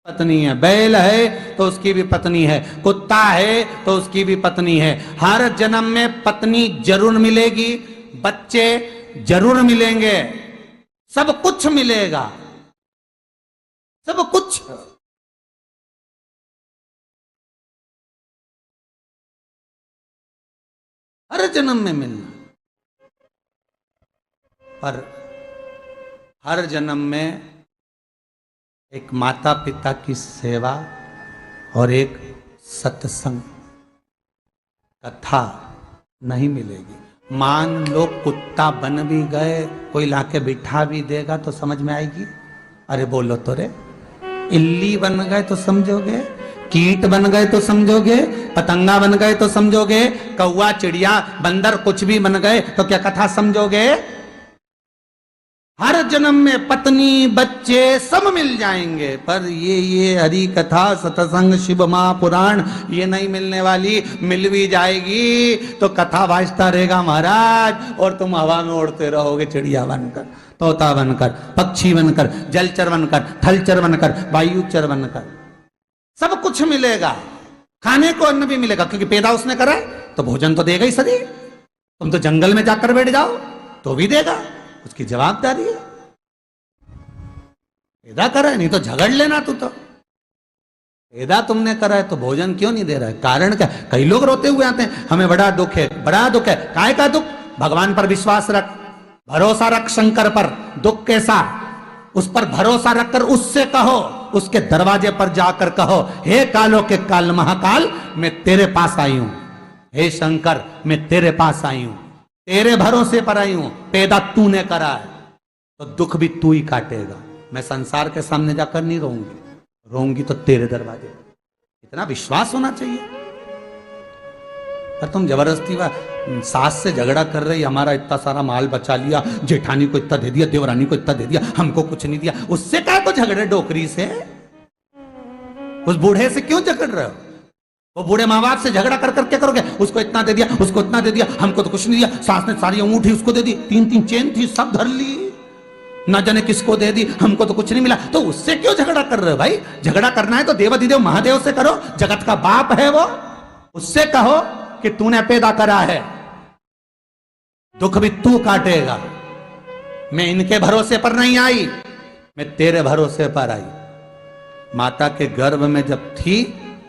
पत्नी है, बैल है तो उसकी भी पत्नी है, कुत्ता है तो उसकी भी पत्नी है। हर जन्म में पत्नी जरूर मिलेगी, बच्चे जरूर मिलेंगे, सब कुछ मिलेगा, सब कुछ। हर जन्म में मिलना, पर हर जन्म में एक माता पिता की सेवा और एक सत्संग कथा नहीं मिलेगी। मान लो कुत्ता बन भी गए, कोई लाके बिठा भी देगा तो समझ में आएगी? अरे बोलो तो रे। इल्ली बन गए तो समझोगे, कीट बन गए तो समझोगे, पतंगा बन गए तो समझोगे, कौवा चिड़िया बंदर कुछ भी बन गए तो क्या कथा समझोगे? हर जन्म में पत्नी बच्चे सब मिल जाएंगे, पर ये हरि कथा सत्संग शिव महापुराण ये नहीं मिलने वाली। मिल भी जाएगी तो कथा वाजता रहेगा महाराज, और तुम हवा में उड़ते रहोगे, चिड़िया बनकर, तोता बनकर, पक्षी बनकर, जलचर बनकर, थलचर बनकर, वायुचर बनकर। सब कुछ मिलेगा, खाने को अन्न भी मिलेगा, क्योंकि पैदा उसने करा है तो भोजन तो देगा ही सदी। तुम तो जंगल में जाकर बैठ जाओ तो भी देगा, उसकी जवाबदारी है। पैदा करा है, नहीं तो झगड़ लेना तू तो। पैदा तुमने करा है तो भोजन क्यों नहीं दे रहा है? कारण क्या? कई लोग रोते हुए आते हैं, हमें बड़ा दुख है, बड़ा दुख है। काय का दुख? भगवान पर विश्वास रख, भरोसा रख शंकर पर। दुख कैसा? उस पर भरोसा रखकर उससे कहो, उसके दरवाजे पर जाकर कहो, हे कालों के काल महाकाल मैं तेरे पास आई हूं, हे शंकर मैं तेरे पास आई हूं, तेरे भरोसे पर आई हूं, पैदा तूने करा है तो दुख भी तू ही काटेगा। मैं संसार के सामने जाकर नहीं रोऊंगी, रोऊंगी तो तेरे दरवाजे पर। इतना विश्वास होना चाहिए। पर तुम जबरदस्ती सास से झगड़ा कर रही, हमारा इतना सारा माल बचा लिया, जेठानी को इतना दे दिया, देवरानी को इतना दे दिया, हमको कुछ नहीं दिया, उससे क्या को झगड़े डोकरी से? उस बूढ़े से क्यों झगड़ रहे हो? वो बूढ़े माँ बाप से झगड़ा कर क्या करोगे? उसको इतना दे दिया, उसको इतना दे दिया, हमको तो कुछ नहीं दिया, सास ने सारी अंगूठी उसको दे दी, 3-3 चेन थी सब धर ली, न जाने किसको दे दी, हमको तो कुछ नहीं मिला। तो उससे क्यों झगड़ा कर रहे हो भाई? झगड़ा करना है तो देवाधिदेव महादेव से करो, जगत का बाप है वो, उससे कहो कि तूने पैदा करा है, दुख भी तू काटेगा। मैं इनके भरोसे पर नहीं आई, मैं तेरे भरोसे पर आई। माता के गर्भ में जब थी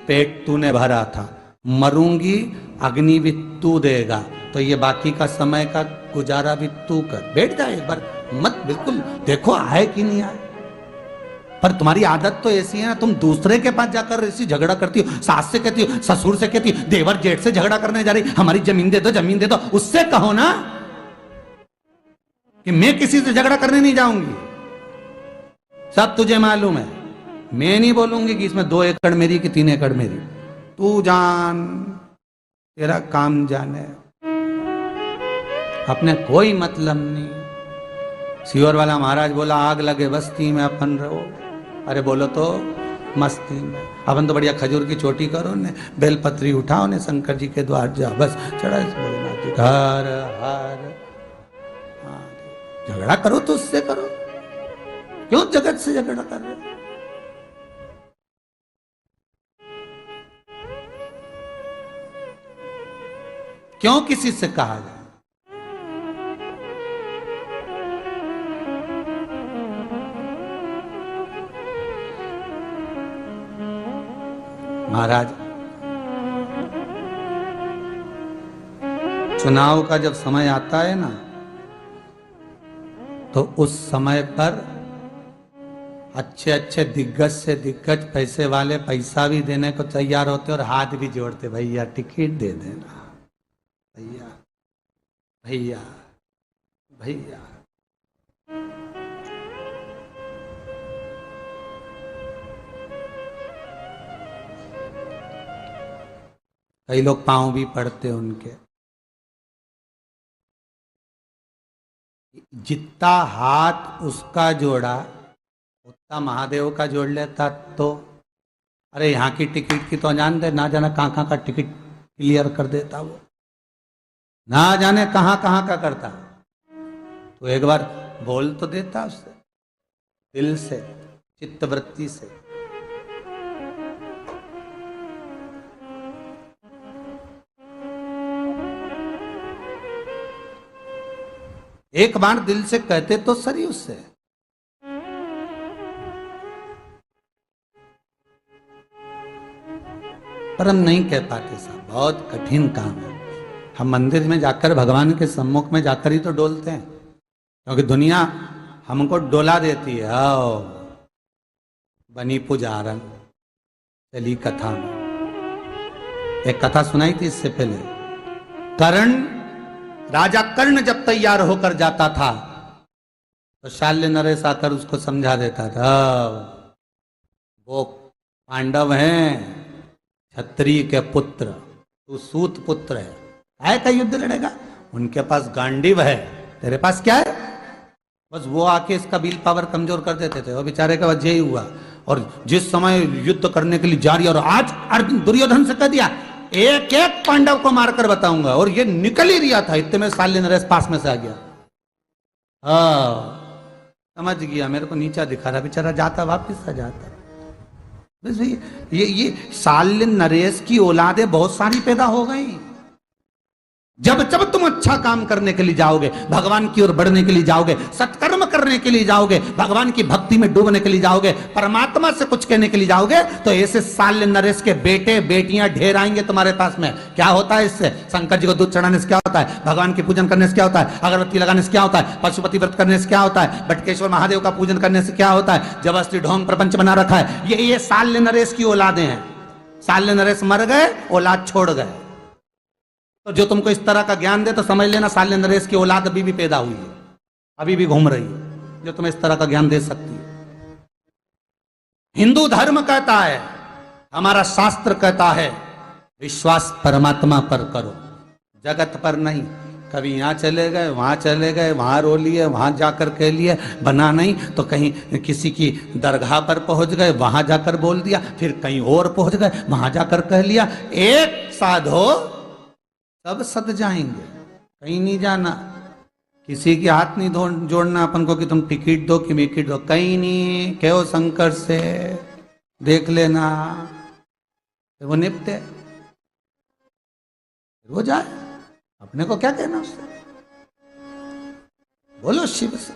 पेट तूने भरा था, मरूंगी अग्नि भी तू देगा, तो ये बाकी का समय का गुजारा भी तू कर। बैठ जाए एक बार, मत बिल्कुल देखो आए कि नहीं आए। पर तुम्हारी आदत तो ऐसी है ना, तुम दूसरे के पास जाकर ऐसी झगड़ा करती हो, सास से कहती हो, ससुर से कहती हो, देवर जेठ से झगड़ा करने जा रही, हमारी जमीन दे दो, जमीन दे दो। उससे कहो ना कि मैं किसी से झगड़ा करने नहीं जाऊंगी, सब तुझे मालूम है। मैं नहीं बोलूंगी कि इसमें 2 एकड़ मेरी कि 3 एकड़ मेरी, तू जान, तेरा काम जाने, अपने कोई मतलब नहीं। सियोर वाला महाराज बोला आग लगे बस्ती में अपन रहो, अरे बोलो तो मस्ती में। अपन तो बढ़िया खजूर की चोटी करो ने, बेलपत्री उठाओ ने, शंकर जी के द्वार जाओ, बस चढ़ा भोलेनाथ जी हर हर। झगड़ा करो तो उससे करो, क्यों जगत से झगड़ा कर रहे? क्यों किसी से कहा जाए? महाराज चुनाव का जब समय आता है ना, तो उस समय पर अच्छे अच्छे दिग्गज से दिग्गज पैसे वाले पैसा भी देने को तैयार होते और हाथ भी जोड़ते, भैया टिकट दे देना, भैया भैया भैया। कई लोग पांव भी पड़ते उनके। जितना हाथ उसका जोड़ा उतना महादेव का जोड़ लेता तो, अरे यहाँ की टिकट की तो जान दे, ना जाना कहाँ कहाँ का टिकट क्लियर कर देता वो, ना जाने कहाँ कहाँ का करता। तो एक बार बोल तो देता उससे, दिल से, चित्तवृत्ति से, एक बार दिल से कहते तो सही उससे। पर हम नहीं कह पाते साहब, बहुत कठिन काम है। हम मंदिर में जाकर भगवान के सम्मुख में जाकर ही तो डोलते हैं, क्योंकि दुनिया हमको डोला देती है। आओ बनी पुजारन, चली कथा में। एक कथा सुनाई थी इससे पहले। राजा कर्ण जब तैयार होकर जाता था तो शाल्य नरेश आकर उसको समझा देता था, वो पांडव हैं, क्षत्रिय के पुत्र, तू सूत पुत्र है, काय का युद्ध लड़ेगा? उनके पास गांडीव है, तेरे पास क्या है? बस वो आके इसका विल पावर कमजोर कर देते थे। वो बेचारे का वजह ही हुआ। और जिस समय युद्ध करने के लिए जारी, और आज अर्जुन दुर्योधन से कह दिया एक एक पांडव को मारकर बताऊंगा, और ये निकल ही रिया था, इतने में शाल्य नरेश पास में से आ गया। समझ गया, मेरे को नीचा दिखा रहा, बेचारा जाता वापिस आ जाता। बस ये शाल्य नरेश की औलादें बहुत सारी पैदा हो गई। जब जब तुम अच्छा काम करने के लिए जाओगे, भगवान की ओर बढ़ने के लिए जाओगे, सत्कर्म करने के लिए जाओगे, भगवान की भक्ति में डूबने के लिए जाओगे, परमात्मा से कुछ कहने के लिए जाओगे, तो ऐसे शाल्य नरेश के बेटे बेटियां ढेर आएंगे तुम्हारे पास में। क्या होता है इससे? शंकर जी को दूध चढ़ाने से क्या होता है? भगवान की पूजन करने से क्या होता है? अगरबत्ती लगाने से क्या होता है? पशुपति व्रत करने से क्या होता है? बटकेश्वर महादेव का पूजन करने से क्या होता है? जबरदस्ती ढोंग प्रपंच बना रखा है। ये शाल्य नरेश की औलादें हैं। शाल्य नरेश मर गए, औलाद छोड़ गए। तो जो तुमको इस तरह का ज्ञान दे तो समझ लेना शाल्य नरेश की औलाद अभी भी पैदा हुई है, अभी भी घूम रही है, जो तुम्हें इस तरह का ज्ञान दे सकती है। हिंदू धर्म कहता है, हमारा शास्त्र कहता है, विश्वास परमात्मा पर करो, जगत पर नहीं। कभी यहां चले गए, वहां चले गए, वहां रो लिए, वहां जाकर कह लिए, बना नहीं तो कहीं किसी की दरगाह पर पहुंच गए, वहां जाकर बोल दिया, फिर कहीं और पहुंच गए, वहां जाकर कह लिया। एक साधो सब सद जाएंगे, कहीं नहीं जाना, किसी के हाथ नहीं जोड़ना अपन को कि तुम टिकट दो कि विकेट दो, कहीं नहीं। कहो शंकर से देख लेना, वो निपटे, वो जाए, अपने को क्या कहना उससे? बोलो शिव से,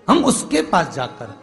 हम उसके पास जाकर